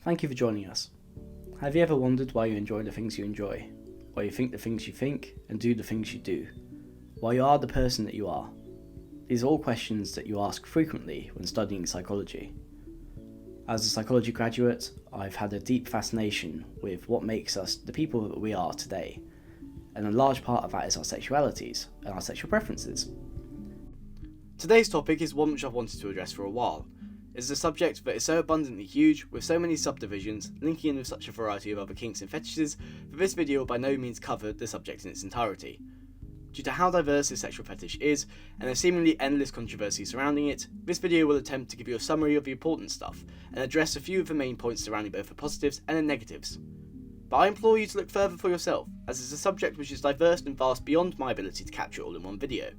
Thank you for joining us. Have you ever wondered why you enjoy the things you enjoy? Why you think the things you think and do the things you do? Why you are the person that you are? These are all questions that you ask frequently when studying psychology. As a psychology graduate, I've had a deep fascination with what makes us the people that we are today, and a large part of that is our sexualities and our sexual preferences. Today's topic is one which I've wanted to address for a while. It's a subject that is so abundantly huge, with so many subdivisions, linking in with such a variety of other kinks and fetishes, that this video will by no means cover the subject in its entirety. Due to how diverse this sexual fetish is, and the seemingly endless controversy surrounding it, this video will attempt to give you a summary of the important stuff, and address a few of the main points surrounding both the positives and the negatives. But I implore you to look further for yourself, as it's a subject which is diverse and vast beyond my ability to capture it all in one video.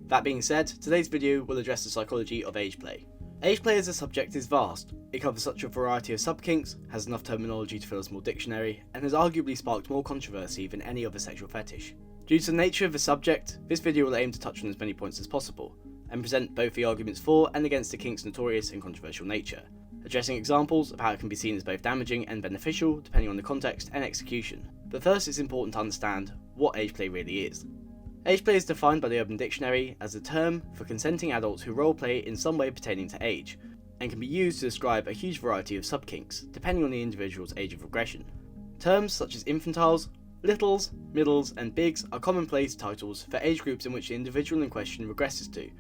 That being said, today's video will address the psychology of age play. Age play as a subject is vast. It covers such a variety of sub-kinks, has enough terminology to fill a small dictionary, and has arguably sparked more controversy than any other sexual fetish. Due to the nature of the subject, this video will aim to touch on as many points as possible, and present both the arguments for and against the kink's notorious and controversial nature, addressing examples of how it can be seen as both damaging and beneficial depending on the context and execution. But first, it's important to understand what age play really is. Age play is defined by the Urban Dictionary as a term for consenting adults who roleplay in some way pertaining to age, and can be used to describe a huge variety of sub-kinks, depending on the individual's age of regression. Terms such as infantiles, littles, middles, and bigs are commonplace titles for age groups in which the individual in question regresses to,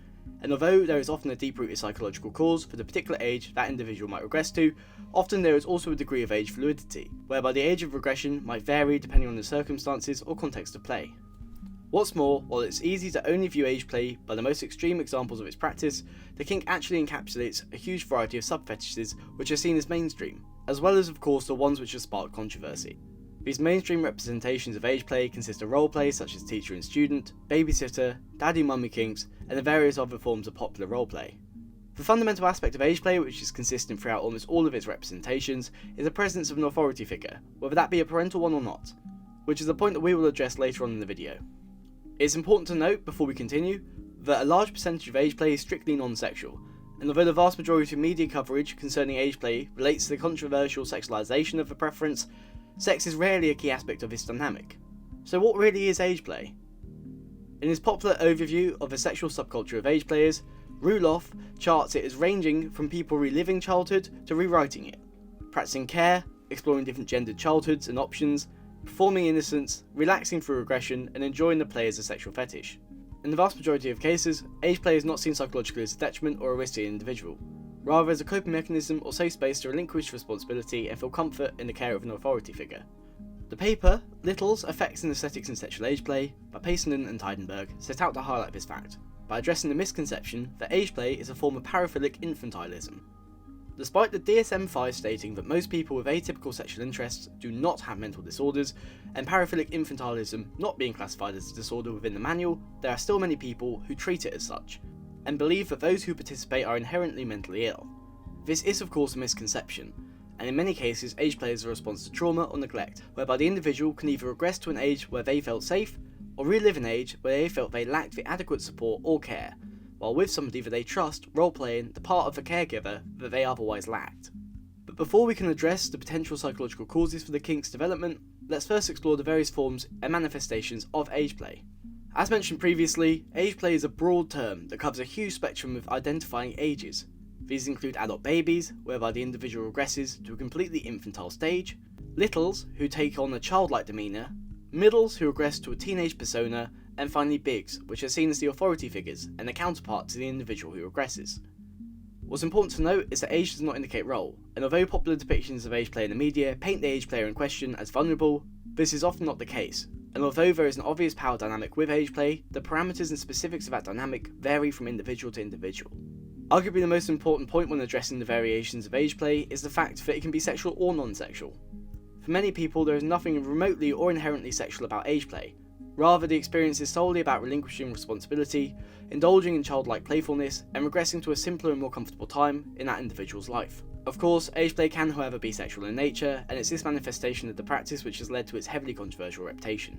and although there is often a deep-rooted psychological cause for the particular age that individual might regress to, often there is also a degree of age fluidity, whereby the age of regression might vary depending on the circumstances or context of play. What's more, while it's easy to only view age play by the most extreme examples of its practice, the kink actually encapsulates a huge variety of sub-fetishes which are seen as mainstream, as well as of course the ones which have sparked controversy. These mainstream representations of age play consist of roleplay such as teacher and student, babysitter, daddy-mummy kinks, and the various other forms of popular roleplay. The fundamental aspect of age play, which is consistent throughout almost all of its representations, is the presence of an authority figure, whether that be a parental one or not, which is a point that we will address later on in the video. It's important to note, before we continue, that a large percentage of age play is strictly non-sexual, and although the vast majority of media coverage concerning age play relates to the controversial sexualization of the preference, sex is rarely a key aspect of this dynamic. So what really is age play? In his popular overview of the sexual subculture of age players, Ruloff charts it as ranging from people reliving childhood to rewriting it, practicing care, exploring different gendered childhoods and options, performing innocence, relaxing through regression, and enjoying the play as a sexual fetish. In the vast majority of cases, age play is not seen psychologically as a detriment or a risk to the individual, rather as a coping mechanism or safe space to relinquish responsibility and feel comfort in the care of an authority figure. The paper, Little's Effects in Aesthetics and Sexual Age Play, by Payson and Tydenberg, set out to highlight this fact, by addressing the misconception that age play is a form of paraphilic infantilism. Despite the DSM-5 stating that most people with atypical sexual interests do not have mental disorders, and paraphilic infantilism not being classified as a disorder within the manual, there are still many people who treat it as such, and believe that those who participate are inherently mentally ill. This is of course a misconception, and in many cases age play is a response to trauma or neglect, whereby the individual can either regress to an age where they felt safe, or relive an age where they felt they lacked the adequate support or care, while with somebody that they trust, role-playing the part of the caregiver that they otherwise lacked. But before we can address the potential psychological causes for the kink's development, let's first explore the various forms and manifestations of age play. As mentioned previously, age play is a broad term that covers a huge spectrum of identifying ages. These include adult babies, whereby the individual regresses to a completely infantile stage, littles, who take on a childlike demeanour, middles, who regress to a teenage persona, and finally bigs, which are seen as the authority figures and the counterpart to the individual who regresses. What's important to note is that age does not indicate role, and although popular depictions of age play in the media paint the age player in question as vulnerable, this is often not the case, and although there is an obvious power dynamic with age play, the parameters and specifics of that dynamic vary from individual to individual. Arguably the most important point when addressing the variations of age play is the fact that it can be sexual or non-sexual. For many people there is nothing remotely or inherently sexual about age play. Rather, the experience is solely about relinquishing responsibility, indulging in childlike playfulness, and regressing to a simpler and more comfortable time in that individual's life. Of course, age play can however be sexual in nature, and it's this manifestation of the practice which has led to its heavily controversial reputation,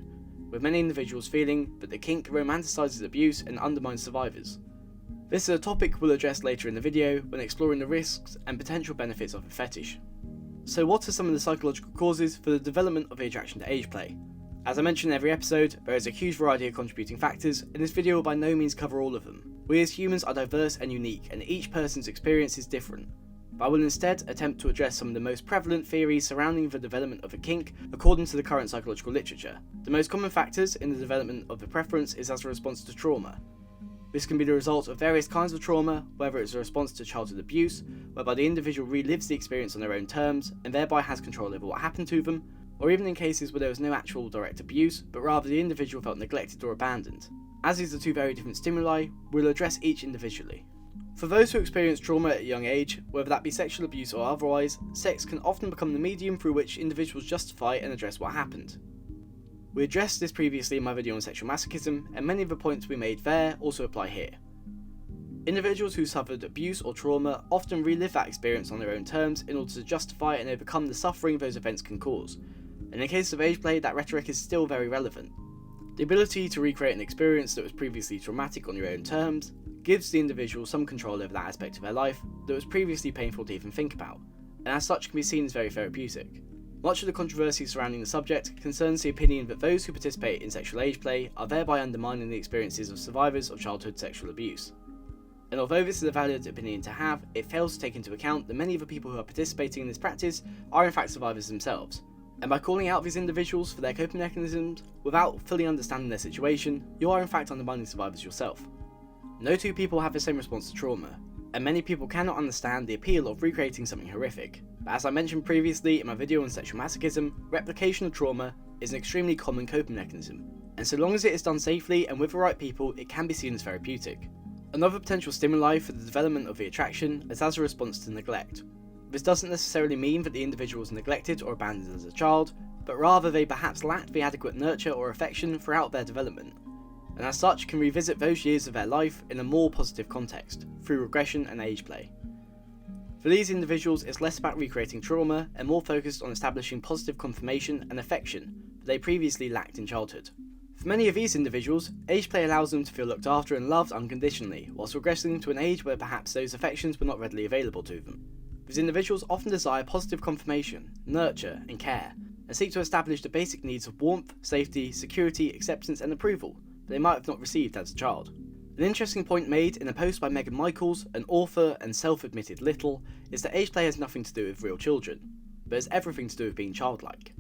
with many individuals feeling that the kink romanticises abuse and undermines survivors. This is a topic we'll address later in the video when exploring the risks and potential benefits of a fetish. So what are some of the psychological causes for the development of the attraction to age play? As I mentioned in every episode, there is a huge variety of contributing factors, and this video will by no means cover all of them. We as humans are diverse and unique, and each person's experience is different. But I will instead attempt to address some of the most prevalent theories surrounding the development of a kink according to the current psychological literature. The most common factors in the development of the preference is as a response to trauma. This can be the result of various kinds of trauma, whether it's a response to childhood abuse, whereby the individual relives the experience on their own terms and thereby has control over what happened to them, or even in cases where there was no actual direct abuse, but rather the individual felt neglected or abandoned. As these are two very different stimuli, we'll address each individually. For those who experience trauma at a young age, whether that be sexual abuse or otherwise, sex can often become the medium through which individuals justify and address what happened. We addressed this previously in my video on sexual masochism, and many of the points we made there also apply here. Individuals who suffered abuse or trauma often relive that experience on their own terms in order to justify and overcome the suffering those events can cause. In the case of age play, that rhetoric is still very relevant. The ability to recreate an experience that was previously traumatic on your own terms gives the individual some control over that aspect of their life that was previously painful to even think about, and as such can be seen as very therapeutic. Much of the controversy surrounding the subject concerns the opinion that those who participate in sexual age play are thereby undermining the experiences of survivors of childhood sexual abuse. And although this is a valid opinion to have, it fails to take into account that many of the people who are participating in this practice are in fact survivors themselves. And by calling out these individuals for their coping mechanisms without fully understanding their situation, you are in fact undermining survivors yourself. No two people have the same response to trauma, and many people cannot understand the appeal of recreating something horrific. But as I mentioned previously in my video on sexual masochism, replication of trauma is an extremely common coping mechanism, and so long as it is done safely and with the right people, it can be seen as therapeutic. Another potential stimuli for the development of the attraction is as a response to neglect. This doesn't necessarily mean that the individual was neglected or abandoned as a child, but rather they perhaps lacked the adequate nurture or affection throughout their development, and as such can revisit those years of their life in a more positive context, through regression and age play. For these individuals, it's less about recreating trauma and more focused on establishing positive confirmation and affection that they previously lacked in childhood. For many of these individuals, age play allows them to feel looked after and loved unconditionally, whilst regressing to an age where perhaps those affections were not readily available to them. These individuals often desire positive confirmation, nurture, and care, and seek to establish the basic needs of warmth, safety, security, acceptance, and approval that they might have not received as a child. An interesting point made in a post by Megan Michaels, an author and self-admitted little, is that age play has nothing to do with real children, but has everything to do with being childlike.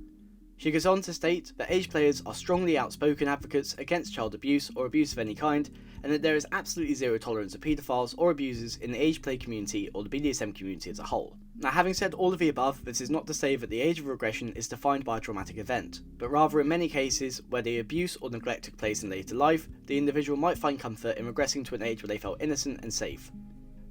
She goes on to state that age players are strongly outspoken advocates against child abuse or abuse of any kind, and that there is absolutely zero tolerance of paedophiles or abusers in the age play community or the BDSM community as a whole. Now, having said all of the above, this is not to say that the age of regression is defined by a traumatic event, but rather in many cases where the abuse or neglect took place in later life, the individual might find comfort in regressing to an age where they felt innocent and safe.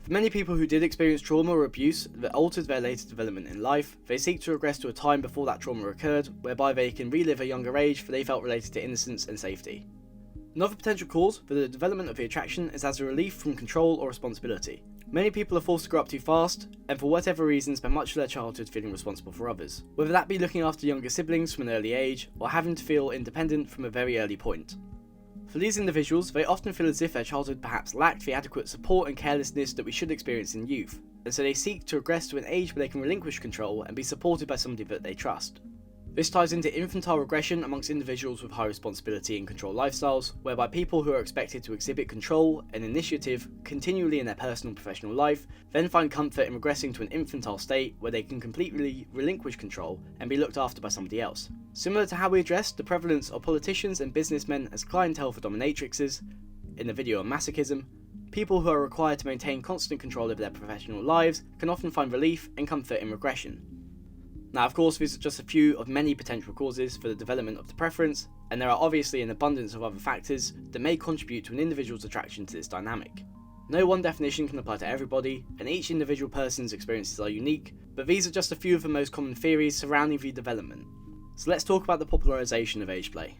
For many people who did experience trauma or abuse that altered their later development in life, they seek to regress to a time before that trauma occurred, whereby they can relive a younger age that they felt related to innocence and safety. Another potential cause for the development of the attraction is as a relief from control or responsibility. Many people are forced to grow up too fast, and for whatever reason spend much of their childhood feeling responsible for others, whether that be looking after younger siblings from an early age, or having to feel independent from a very early point. For these individuals, they often feel as if their childhood perhaps lacked the adequate support and carelessness that we should experience in youth, and so they seek to regress to an age where they can relinquish control and be supported by somebody that they trust. This ties into infantile regression amongst individuals with high responsibility and control lifestyles, whereby people who are expected to exhibit control and initiative continually in their personal and professional life then find comfort in regressing to an infantile state where they can completely relinquish control and be looked after by somebody else. Similar to how we addressed the prevalence of politicians and businessmen as clientele for dominatrixes in the video on masochism, people who are required to maintain constant control over their professional lives can often find relief and comfort in regression. Now, of course, these are just a few of many potential causes for the development of the preference, and there are obviously an abundance of other factors that may contribute to an individual's attraction to this dynamic. No one definition can apply to everybody, and each individual person's experiences are unique, but these are just a few of the most common theories surrounding the development. So let's talk about the popularization of age play.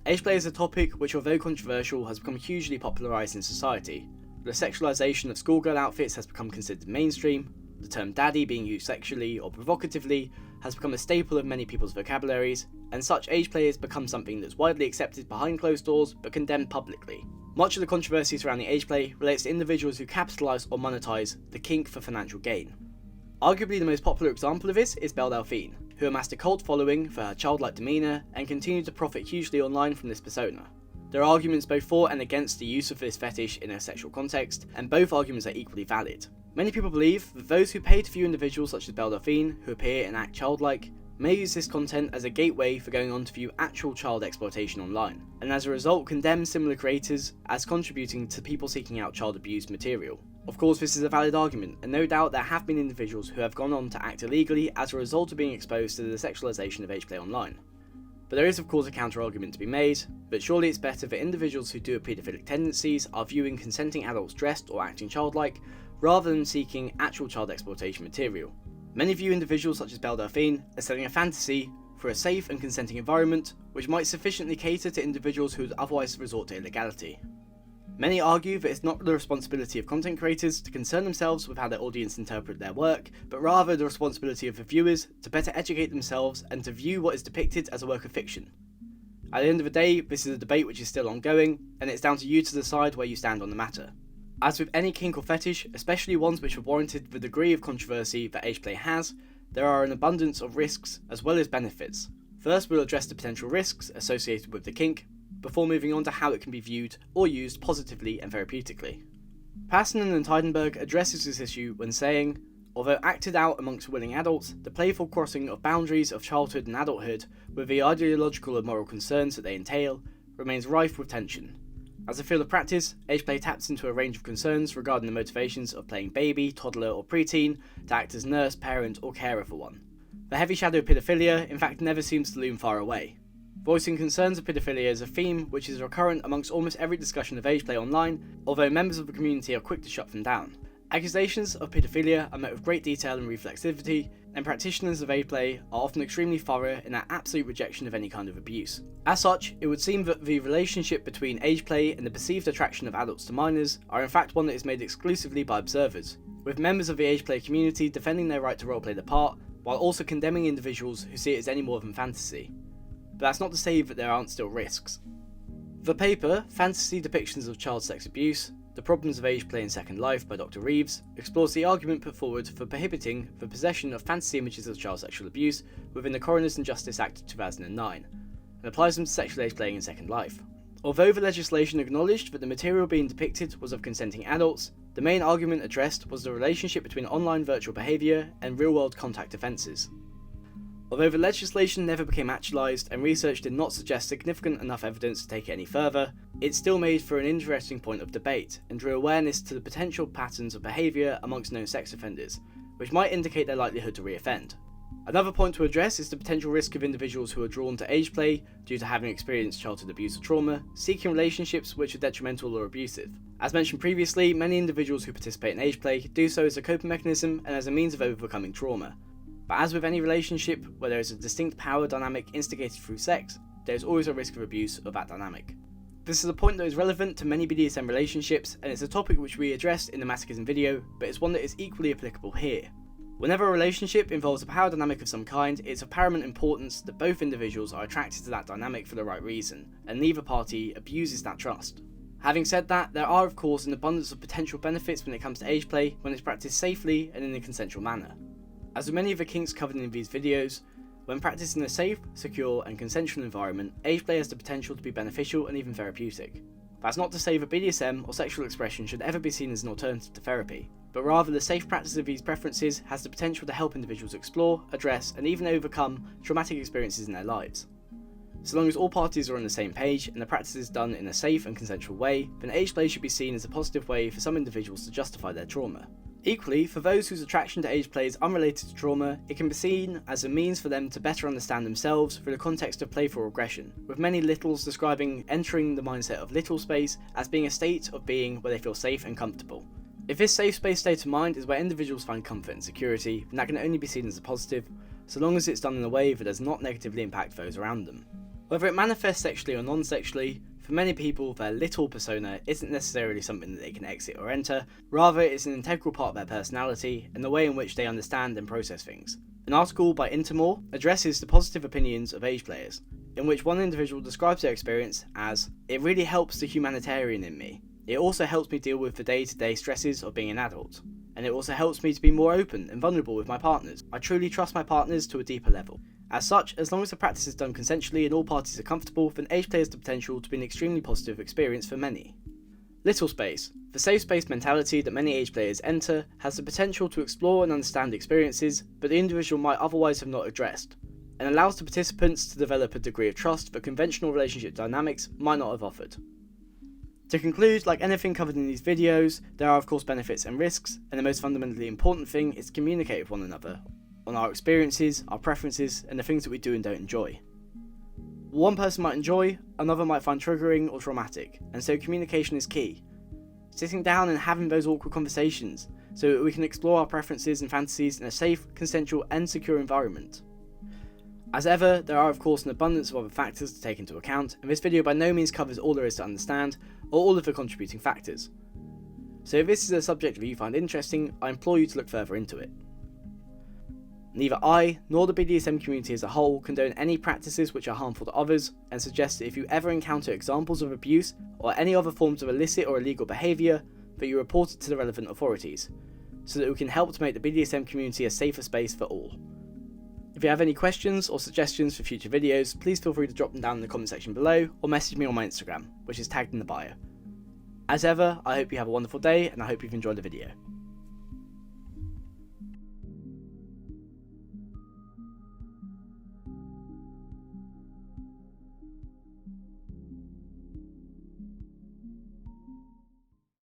Age play is a topic which, although controversial, has become hugely popularised in society. The sexualisation of schoolgirl outfits has become considered mainstream, the term daddy being used sexually or provocatively has become a staple of many people's vocabularies, and such age play has become something that's widely accepted behind closed doors but condemned publicly. Much of the controversy surrounding age play relates to individuals who capitalise or monetise the kink for financial gain. Arguably the most popular example of this is Belle Delphine, who amassed a cult following for her childlike demeanour and continued to profit hugely online from this persona. There are arguments both for and against the use of this fetish in a sexual context, and both arguments are equally valid. Many people believe that those who pay to view individuals such as Belle Delphine, who appear and act childlike, may use this content as a gateway for going on to view actual child exploitation online, and as a result condemn similar creators as contributing to people seeking out child abuse material. Of course, this is a valid argument, and no doubt there have been individuals who have gone on to act illegally as a result of being exposed to the sexualization of age play online. But there is of course a counter-argument to be made, but surely it's better that individuals who do have paedophilic tendencies are viewing consenting adults dressed or acting childlike, rather than seeking actual child exploitation material. Many view individuals such as Belle Delphine as selling a fantasy for a safe and consenting environment, which might sufficiently cater to individuals who would otherwise resort to illegality. Many argue that it's not the responsibility of content creators to concern themselves with how their audience interpret their work, but rather the responsibility of the viewers to better educate themselves and to view what is depicted as a work of fiction. At the end of the day, this is a debate which is still ongoing, and it's down to you to decide where you stand on the matter. As with any kink or fetish, especially ones which have warranted the degree of controversy that age play has, there are an abundance of risks as well as benefits. First, we'll address the potential risks associated with the kink, before moving on to how it can be viewed or used positively and therapeutically. Passanen and Teidenberg addresses this issue when saying, although acted out amongst willing adults, the playful crossing of boundaries of childhood and adulthood, with the ideological and moral concerns that they entail, remains rife with tension. As a field of practice, age play taps into a range of concerns regarding the motivations of playing baby, toddler or preteen to act as nurse, parent or carer for one. The heavy shadow of paedophilia in fact never seems to loom far away. Voicing concerns of paedophilia is a theme which is recurrent amongst almost every discussion of age play online, although members of the community are quick to shut them down. Accusations of paedophilia are met with great detail and reflexivity, and practitioners of age play are often extremely thorough in their absolute rejection of any kind of abuse. As such, it would seem that the relationship between age play and the perceived attraction of adults to minors are in fact one that is made exclusively by observers, with members of the age play community defending their right to roleplay the part, while also condemning individuals who see it as any more than fantasy. But that's not to say that there aren't still risks. The paper, Fantasy Depictions of Child Sex Abuse, The Problems of Age Play in Second Life by Dr. Reeves, explores the argument put forward for prohibiting the possession of fantasy images of child sexual abuse within the Coroners and Justice Act of 2009, and applies them to sexual age playing in Second Life. Although the legislation acknowledged that the material being depicted was of consenting adults, the main argument addressed was the relationship between online virtual behaviour and real-world contact offences. Although the legislation never became actualised and research did not suggest significant enough evidence to take it any further, it still made for an interesting point of debate and drew awareness to the potential patterns of behaviour amongst known sex offenders, which might indicate their likelihood to re-offend. Another point to address is the potential risk of individuals who are drawn to age play due to having experienced childhood abuse or trauma, seeking relationships which are detrimental or abusive. As mentioned previously, many individuals who participate in age play do so as a coping mechanism and as a means of overcoming trauma. But as with any relationship where there is a distinct power dynamic instigated through sex, there is always a risk of abuse of that dynamic. This is a point that is relevant to many BDSM relationships, and it's a topic which we addressed in the masochism video, but it's one that is equally applicable here. Whenever a relationship involves a power dynamic of some kind, it's of paramount importance that both individuals are attracted to that dynamic for the right reason, and neither party abuses that trust. Having said that, there are of course an abundance of potential benefits when it comes to age play when it's practiced safely and in a consensual manner. As with many of the kinks covered in these videos, when practiced in a safe, secure and consensual environment, age play has the potential to be beneficial and even therapeutic. That's not to say that BDSM or sexual expression should ever be seen as an alternative to therapy, but rather the safe practice of these preferences has the potential to help individuals explore, address and even overcome traumatic experiences in their lives. So long as all parties are on the same page and the practice is done in a safe and consensual way, then age play should be seen as a positive way for some individuals to justify their trauma. Equally, for those whose attraction to age play is unrelated to trauma, it can be seen as a means for them to better understand themselves through the context of playful regression, with many littles describing entering the mindset of little space as being a state of being where they feel safe and comfortable. If this safe space state of mind is where individuals find comfort and security, then that can only be seen as a positive, so long as it's done in a way that does not negatively impact those around them. Whether it manifests sexually or non-sexually, for many people their little persona isn't necessarily something that they can exit or enter, rather it's an integral part of their personality and the way in which they understand and process things. An article by Intermore addresses the positive opinions of age players, in which one individual describes their experience as, "It really helps the humanitarian in me. It also helps me deal with the day-to-day stresses of being an adult." and it also helps me to be more open and vulnerable with my partners. I truly trust my partners to a deeper level. As such, as long as the practice is done consensually and all parties are comfortable, then age play has the potential to be an extremely positive experience for many. Little space. The safe space mentality that many age players enter has the potential to explore and understand experiences but the individual might otherwise have not addressed, and allows the participants to develop a degree of trust that conventional relationship dynamics might not have offered. To conclude, like anything covered in these videos, there are of course benefits and risks, and the most fundamentally important thing is to communicate with one another on our experiences, our preferences, and the things that we do and don't enjoy. One person might enjoy, another might find triggering or traumatic, and so communication is key. Sitting down and having those awkward conversations so that we can explore our preferences and fantasies in a safe, consensual and secure environment. As ever, there are of course an abundance of other factors to take into account, and this video by no means covers all there is to understand, or all of the contributing factors. So if this is a subject that you find interesting, I implore you to look further into it. Neither I, nor the BDSM community as a whole condone any practices which are harmful to others, and suggest that if you ever encounter examples of abuse, or any other forms of illicit or illegal behaviour, that you report it to the relevant authorities, so that we can help to make the BDSM community a safer space for all. If you have any questions or suggestions for future videos, please feel free to drop them down in the comment section below, or message me on my Instagram, which is tagged in the bio. As ever, I hope you have a wonderful day, and I hope you've enjoyed the video.